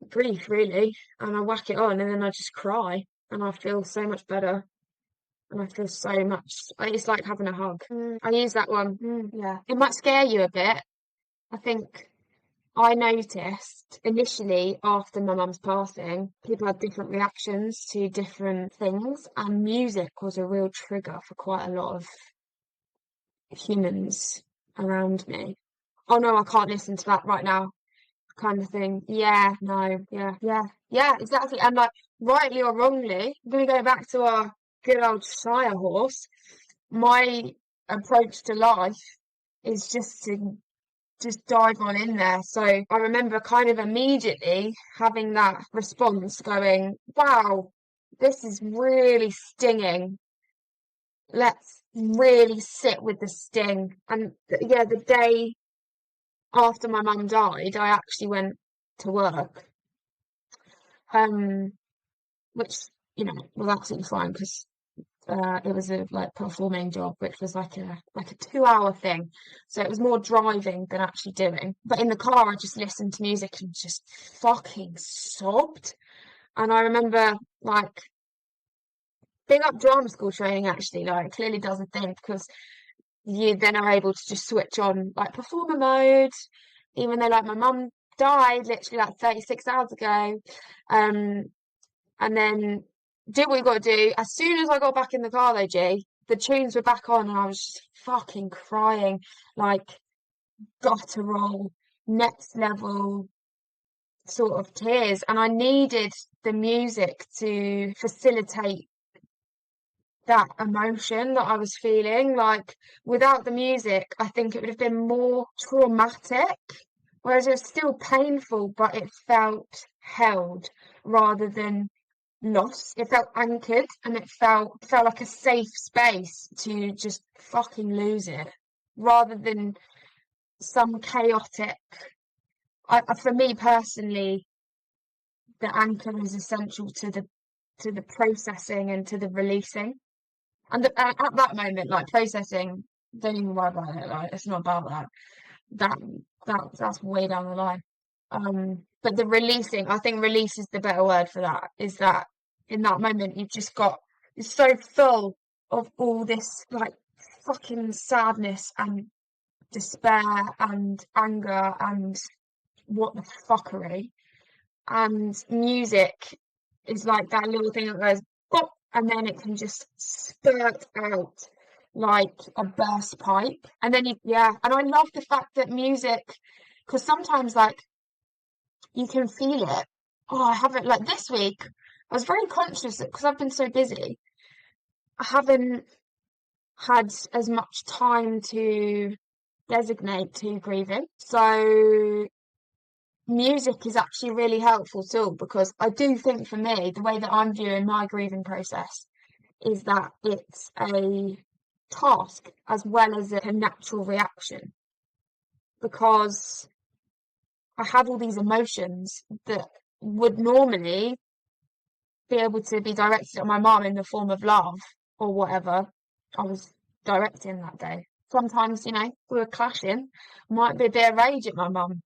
grief, really, and I whack it on, and then I just cry, and I feel so much better. And I feel so much, it's like having a hug. I use that one. Yeah. It might scare you a bit. I think I noticed initially after my mum's passing, people had different reactions to different things, and music was a real trigger for quite a lot of humans around me. Oh no, I can't listen to that right now, kind of thing. Yeah, no, yeah, exactly. And like, rightly or wrongly, I'm going to go back to our good old shire horse. My approach to life is just to just dive on in there. So I remember kind of immediately having that response going, wow, this is really stinging. Let's really sit with the sting. And yeah, the day after my mum died, I actually went to work, which, was absolutely fine because it was a like performing job, which was like a 2-hour thing. So it was more driving than actually doing. But in the car, I just listened to music and just fucking sobbed. And I remember like big up drama school training, actually, like it clearly does a thing, because you then are able to just switch on like performer mode, even though like my mum died literally like 36 hours ago. And then do what you got to do. As soon as I got back in the car though, G, the tunes were back on and I was just fucking crying, like guttural, next level sort of tears. And I needed the music to facilitate that emotion that I was feeling. Like, without the music, I think it would have been more traumatic. Whereas it was still painful, but it felt held rather than lost. It felt anchored, and it felt like a safe space to just fucking lose it, rather than some chaotic. For me personally, the anchor is essential to the processing and to the releasing. And at that moment, like, processing, don't even worry about it. Like, it's not about that. That's way down the line. But the releasing, I think release is the better word for that, is that in that moment you've just you're so full of all this like fucking sadness and despair and anger and what the fuckery. And music is like that little thing that goes pop, and then it can just spurt out like a burst pipe. And then and I love the fact that music, because sometimes like you can feel it. Oh, I haven't, like, this week, I was very conscious that because I've been so busy, I haven't had as much time to designate to grieving. So music is actually really helpful too, because I do think for me, the way that I'm viewing my grieving process is that it's a task as well as a natural reaction, because I have all these emotions that would normally be able to be directed at my mum in the form of love or whatever I was directing that day. Sometimes, we were clashing, might be a bit of rage at my mum,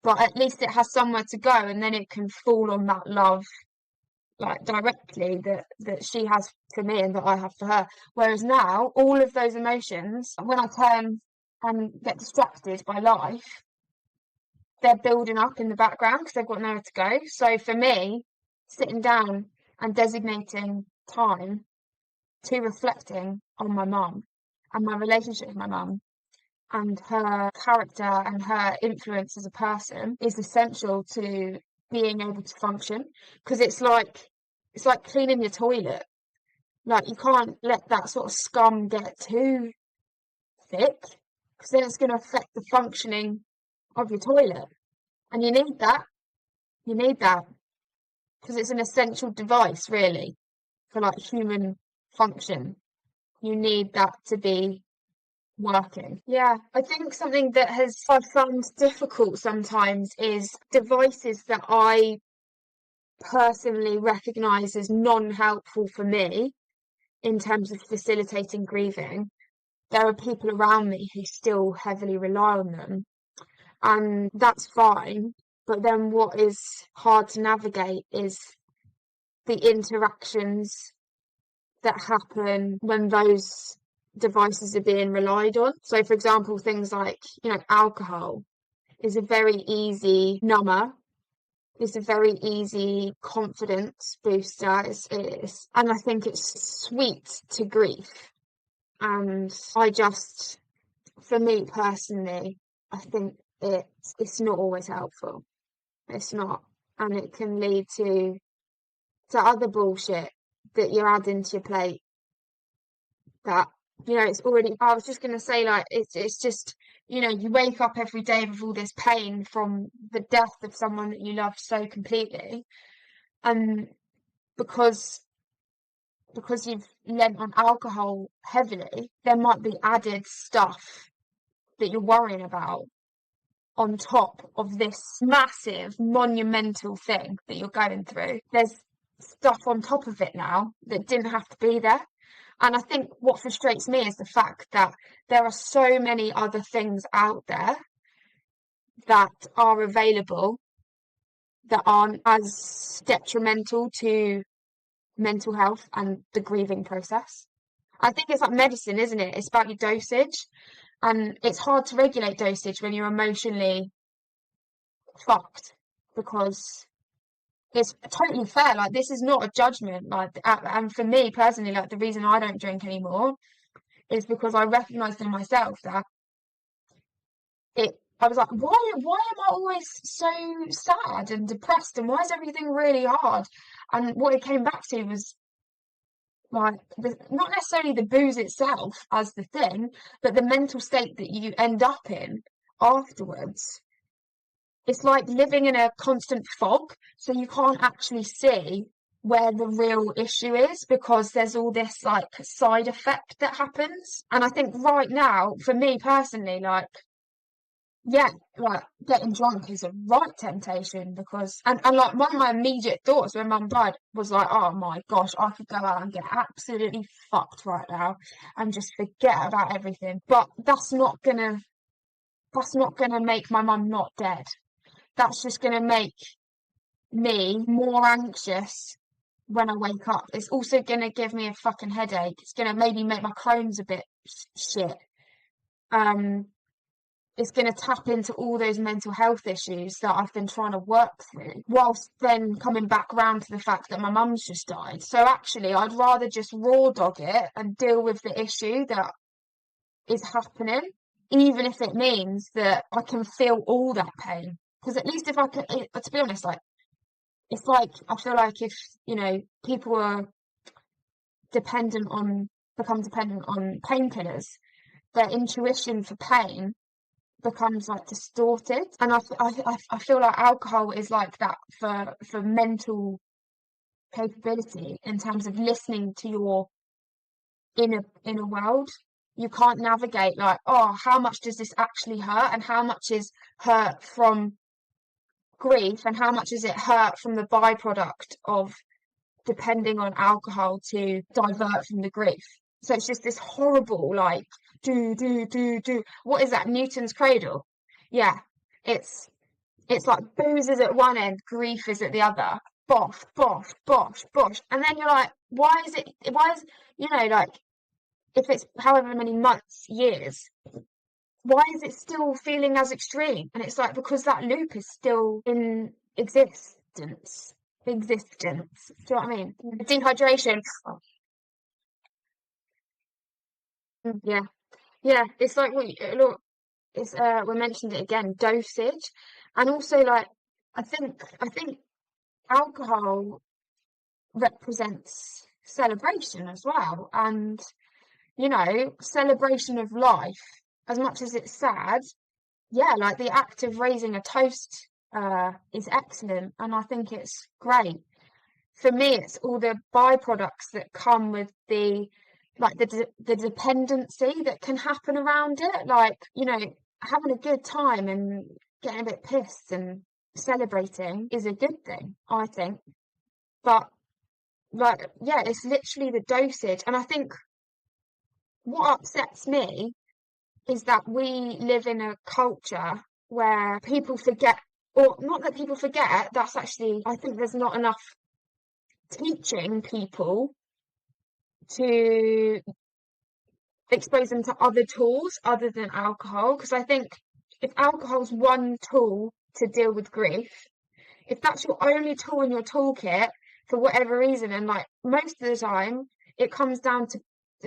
but at least it has somewhere to go, and then it can fall on that love, like, directly that she has for me and that I have for her. Whereas now, all of those emotions, when I turn and get distracted by life, they're building up in the background because they've got nowhere to go. So for me, sitting down and designating time to reflecting on my mum and my relationship with my mum and her character and her influence as a person is essential to being able to function, because it's like cleaning your toilet. Like, you can't let that sort of scum get too thick, because then it's going to affect the functioning of your toilet. And you need that. You need that because it's an essential device, really, for like human function. You need that to be working. Yeah, I think something that I've found difficult sometimes is devices that I personally recognise as non-helpful for me in terms of facilitating grieving. There are people around me who still heavily rely on them, and that's fine. But then what is hard to navigate is the interactions that happen when those devices are being relied on. So, for example, things like, alcohol is a very easy number. It's a very easy confidence booster. And I think it's sweet to grief. And for me personally, I think it's not always helpful. It's not, and it can lead to other bullshit that you're adding to your plate. That it's already. I was just gonna say, like, it's just, you wake up every day with all this pain from the death of someone that you love so completely, and because you've lent on alcohol heavily, there might be added stuff that you're worrying about on top of this massive monumental thing that you're going through. There's stuff on top of it now that didn't have to be there. And I think what frustrates me is the fact that there are so many other things out there that are available that aren't as detrimental to mental health and the grieving process. I think it's like medicine, isn't it? It's about your dosage. And it's hard to regulate dosage when you're emotionally fucked, because it's totally fair. Like, this is not a judgment. Like, and for me personally, like, the reason I don't drink anymore is because I recognised in myself that I was like, why am I always so sad and depressed, and why is everything really hard? And what it came back to was, like, not necessarily the booze itself as the thing, but the mental state that you end up in afterwards. It's like living in a constant fog, so you can't actually see where the real issue is, because there's all this like side effect that happens. And I think right now, for me personally, like, yeah, like, getting drunk is a right temptation, because and like, one of my immediate thoughts when Mum died was like, oh my gosh, I could go out and get absolutely fucked right now and just forget about everything. But that's not gonna make my mum not dead. That's just gonna make me more anxious when I wake up. It's also gonna give me a fucking headache. It's gonna maybe make my Crohn's a bit shit. It's going to tap into all those mental health issues that I've been trying to work through, whilst then coming back around to the fact that my mum's just died. So actually, I'd rather just raw dog it and deal with the issue that is happening, even if it means that I can feel all that pain. Because at least if I can, to be honest, like, it's like, I feel like if, people are become dependent on painkillers, their intuition for pain becomes like distorted. And I feel like alcohol is like that for mental capability, in terms of listening to your inner world. You can't navigate, like, oh, how much does this actually hurt, and how much is hurt from grief, and how much is it hurt from the byproduct of depending on alcohol to divert from the grief. So it's just this horrible, like, do. What is that? Newton's cradle? Yeah. It's like booze is at one end, grief is at the other. Bosh, bosh, bosh, bosh. And then you're like, why is, like, if it's however many months, years, why is it still feeling as extreme? And it's like, because that loop is still in existence. Do you know what I mean? Dehydration. Yeah, it's like, look, we mentioned it again, dosage. And also, like, I think alcohol represents celebration as well. And, you know, celebration of life, as much as it's sad, yeah, like the act of raising a toast is excellent, and I think it's great. For me, it's all the byproducts that come with the the dependency that can happen around it, like, you know, having a good time and getting a bit pissed and celebrating is a good thing, I think. But like, yeah, it's literally the dosage. And I think what upsets me is that we live in a culture where people forget, or not that people forget, that's actually, I think there's not enough teaching people to expose them to other tools other than alcohol. Because I think if alcohol's one tool to deal with grief, if that's your only tool in your toolkit for whatever reason, and like most of the time it comes down to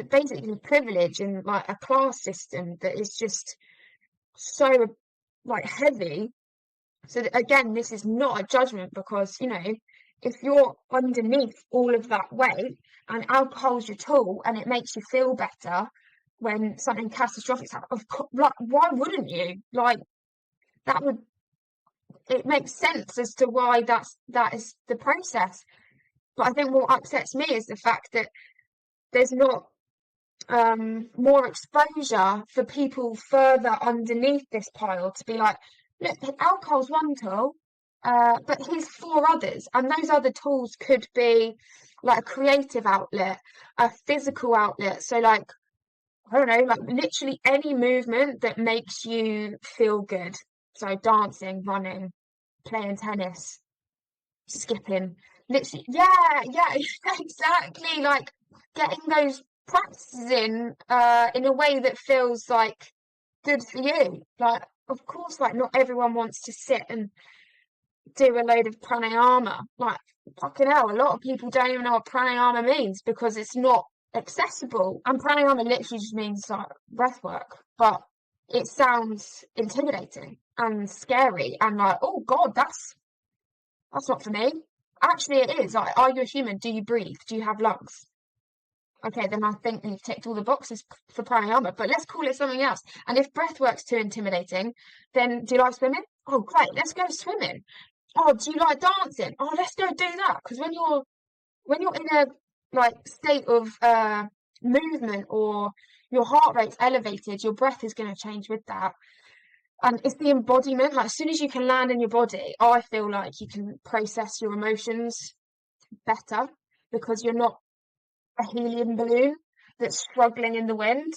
basically privilege and like a class system that is just so like heavy. So that, again, this is not a judgment, because, you know, if you're underneath all of that weight and alcohol's your tool and it makes you feel better when something catastrophic happens, of course, like, why wouldn't you? Like, that would, it makes sense as to why that is the process. But I think what upsets me is the fact that there's not more exposure for people further underneath this pile to be like, look, alcohol's one tool, but here's 4 others, and those other tools could be like a creative outlet, a physical outlet. So like, I don't know, like literally any movement that makes you feel good. So dancing, running, playing tennis, skipping, literally, yeah, exactly. Like getting those practices in a way that feels like good for you. Like, of course, like not everyone wants to sit and do a load of pranayama. Like, fucking hell, a lot of people don't even know what pranayama means because it's not accessible. And pranayama literally just means like breath work, but it sounds intimidating and scary and like, oh God, that's not for me. Actually, it is. Like, are you a human? Do you breathe? Do you have lungs? Okay, then I think you've ticked all the boxes for pranayama, but let's call it something else. And if breathwork's too intimidating, then do you like swimming? Oh, great, let's go swimming. Oh, do you like dancing? Oh, let's go do that. Because when you're in a like state of movement, or your heart rate's elevated, your breath is going to change with that. And it's the embodiment. Like, as soon as you can land in your body, I feel like you can process your emotions better, because you're not a helium balloon that's struggling in the wind.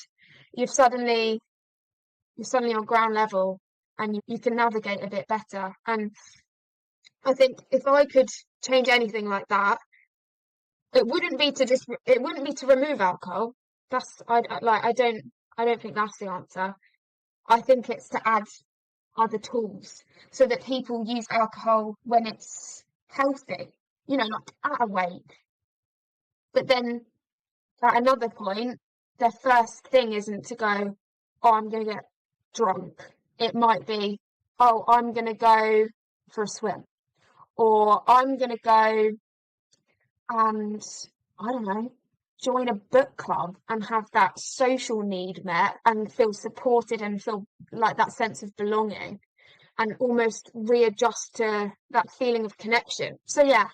You're suddenly on ground level, and you can navigate a bit better. And I think if I could change anything like that, it wouldn't be to remove alcohol. I don't think that's the answer. I think it's to add other tools so that people use alcohol when it's healthy, you know, like at a wake. But then at another point, their first thing isn't to go, oh, I'm going to get drunk. It might be, oh, I'm going to go for a swim, or I'm going to go and, I don't know, join a book club and have that social need met and feel supported and feel like that sense of belonging, and almost readjust to that feeling of connection. So yeah,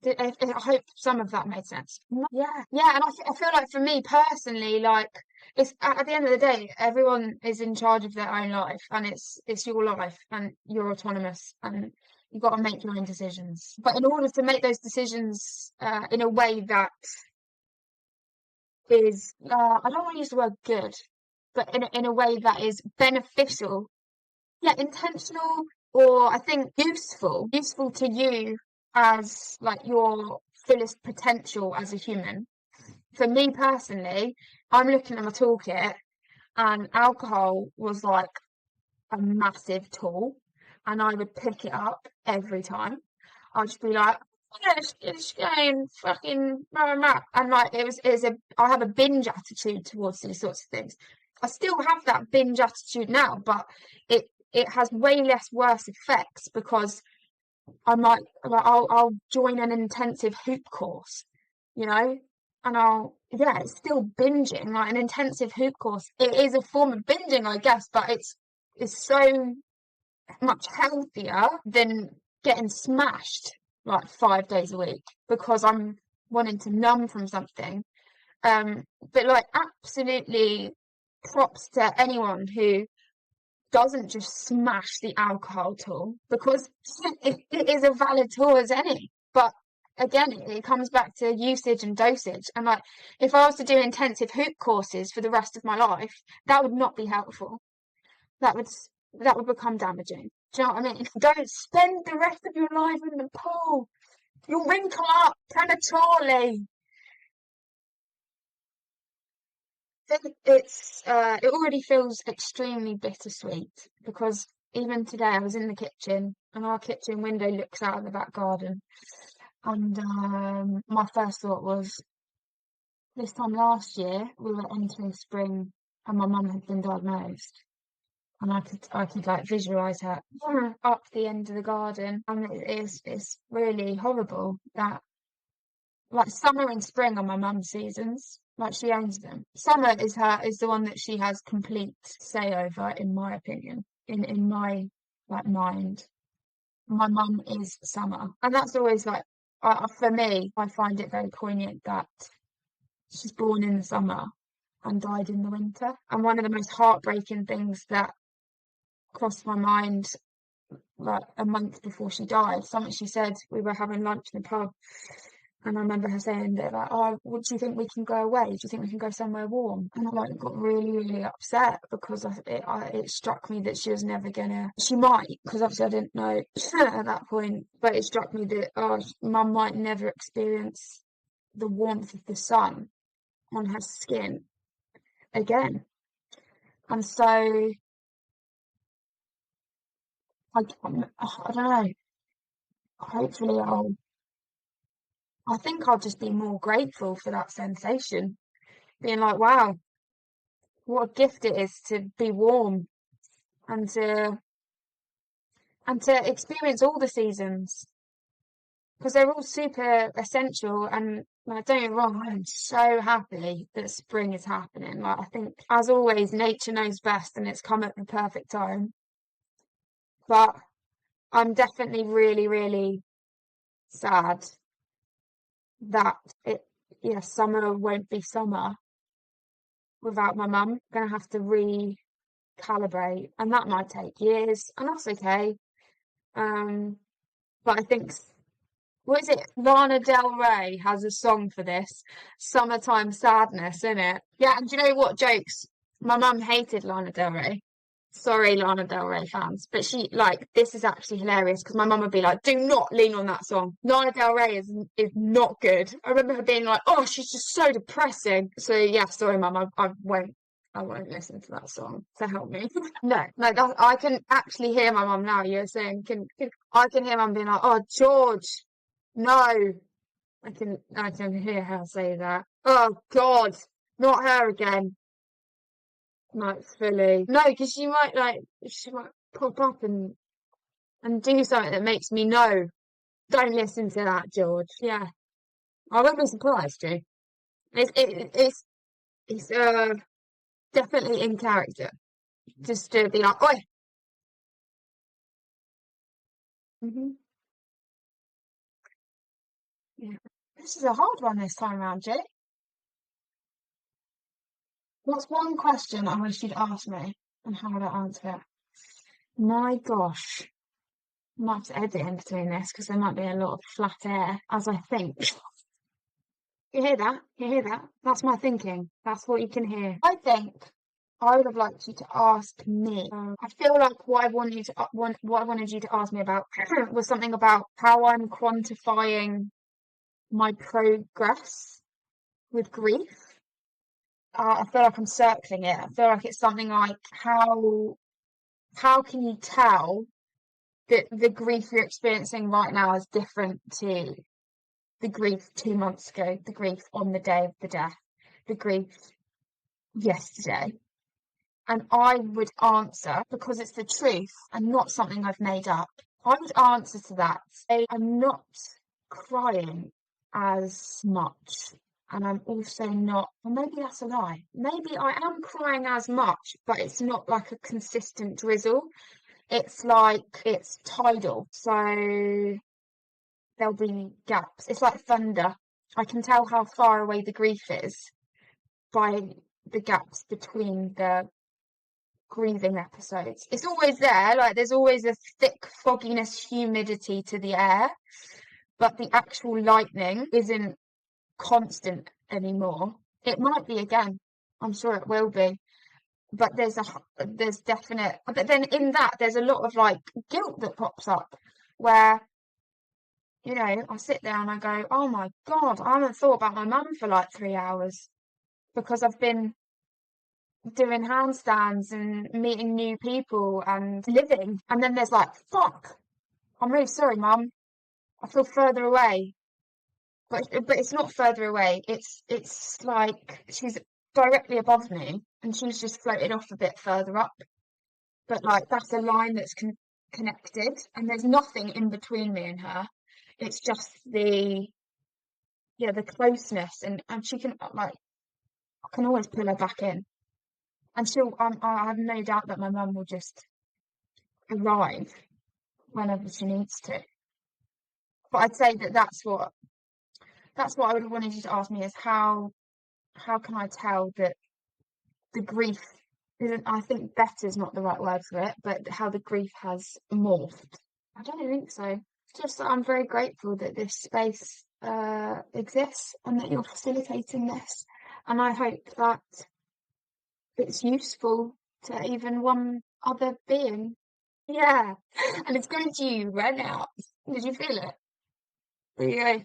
I hope some of that made sense. Yeah, and I feel like for me personally, like, it's at the end of the day, everyone is in charge of their own life, and it's your life, and you're autonomous, and you've got to make your own decisions. But in order to make those decisions in a way that is, I don't want to use the word good, but in a way that is beneficial, yeah, intentional, or I think useful to you as like your fullest potential as a human. For me personally, I'm looking at my toolkit, and alcohol was like a massive tool, and I would pick it up every time. I'd just be like, yeah, it's going fucking rah, rah, rah. And like I have a binge attitude towards these sorts of things. I still have that binge attitude now, but it has way less worse effects, because I might like I'll join an intensive hoop course, you know, and it's still binging. Like an intensive hoop course, it is a form of binging, I guess, but it's so much healthier than getting smashed like 5 days a week because I'm wanting to numb from something. But like absolutely props to anyone who doesn't just smash the alcohol tool, because it is a valid tool as any. But again, it comes back to usage and dosage. And like, if I was to do intensive hoop courses for the rest of my life, that would not be helpful. That would become damaging. Do you know what I mean? Don't spend the rest of your life in the pool. You'll wrinkle up prematurely. It already feels extremely bittersweet because even today I was in the kitchen and our kitchen window looks out of the back garden, and my first thought was, this time last year we were entering spring and my mum had been diagnosed, and I could like visualize her up the end of the garden, and it's really horrible that like summer and spring are my mum's seasons. Like she owns them. Summer is the one that she has complete say over, in my opinion. In my like mind. My mum is summer. And that's always like for me, I find it very poignant that she's born in the summer and died in the winter. And one of the most heartbreaking things that crossed my mind like a month before she died, something she said, we were having lunch in the pub. And I remember her saying that, like, oh, what do you think we can go away? Do you think we can go somewhere warm? And I like got really, really upset because it struck me that she was never gonna. She might, because obviously I didn't know at that point. But it struck me that mum might never experience the warmth of the sun on her skin again. And so I don't know. Hopefully I think I'll just be more grateful for that sensation. Being like, wow, what a gift it is to be warm and to experience all the seasons, because they're all super essential. And like, don't get me wrong, I'm so happy that spring is happening. Like, I think, as always, nature knows best and it's come at the perfect time. But I'm definitely really, really sad that summer won't be summer without my mum. Gonna have to recalibrate, and that might take years, and that's okay. But I think, what is it? Lana Del Rey has a song for this, "Summertime Sadness," isn't it? Yeah, and do you know what, jokes? My mum hated Lana Del Rey. Sorry, Lana Del Rey fans, but this is actually hilarious because my mum would be like, "Do not lean on that song. Lana Del Rey is not good." I remember her being like, "Oh, she's just so depressing." So yeah, sorry, mum, I won't listen to that song to help me. No, I can actually hear my mum now. You're saying, I can hear mum being like, "Oh, George, no." I can hear her say that. Oh God, not her again. Like fully. No, because she might pop up and do something that makes me know. Don't listen to that, George. Yeah, I won't be surprised, Drew. It's definitely in character. Just to be like, oi. Hmm. Yeah. This is a hard one this time around, Jay. What's one question I wish you'd ask me and how would I answer it? My gosh. I might have to edit in between this because there might be a lot of flat air as I think. You hear that? You hear that? That's my thinking. That's what you can hear. I think I would have liked you to ask me. I feel like what I wanted you to ask me about was something about how I'm quantifying my progress with grief. I feel like I'm circling it. I feel like it's something like how can you tell that the grief you're experiencing right now is different to the grief 2 months ago, the grief on the day of the death, the grief yesterday? And I would answer, because it's the truth and not something I've made up, I would answer to that. Say, I'm not crying as much and I'm also not, or maybe that's a lie. Maybe I am crying as much, but it's not like a consistent drizzle. It's like it's tidal, so there'll be gaps. It's like thunder. I can tell how far away the grief is by the gaps between the grieving episodes. It's always there, like there's always a thick fogginess, humidity to the air, but the actual lightning isn't constant anymore. It might be again. I'm sure it will be. But there's definite, but then in that there's a lot of like guilt that pops up where, you know, I sit there and I go, oh my God, I haven't thought about my mum for like 3 hours because I've been doing handstands and meeting new people and living. And then there's like, fuck, I'm really sorry, mum. I feel further away. But it's not further away. It's like she's directly above me and she's just floated off a bit further up. But like that's a line that's connected and there's nothing in between me and her. It's just the closeness and she can like I can always pull her back in and I have no doubt that my mum will just arrive whenever she needs to. But I'd say that that's what I would have wanted you to ask me is how can I tell that the grief isn't, I think better is not the right word for it, but how the grief has morphed. I don't think so. Just that I'm very grateful that this space exists and that you're facilitating this. And I hope that it's useful to even one other being. Yeah. And it's going to you right now. Did you feel it? There you go.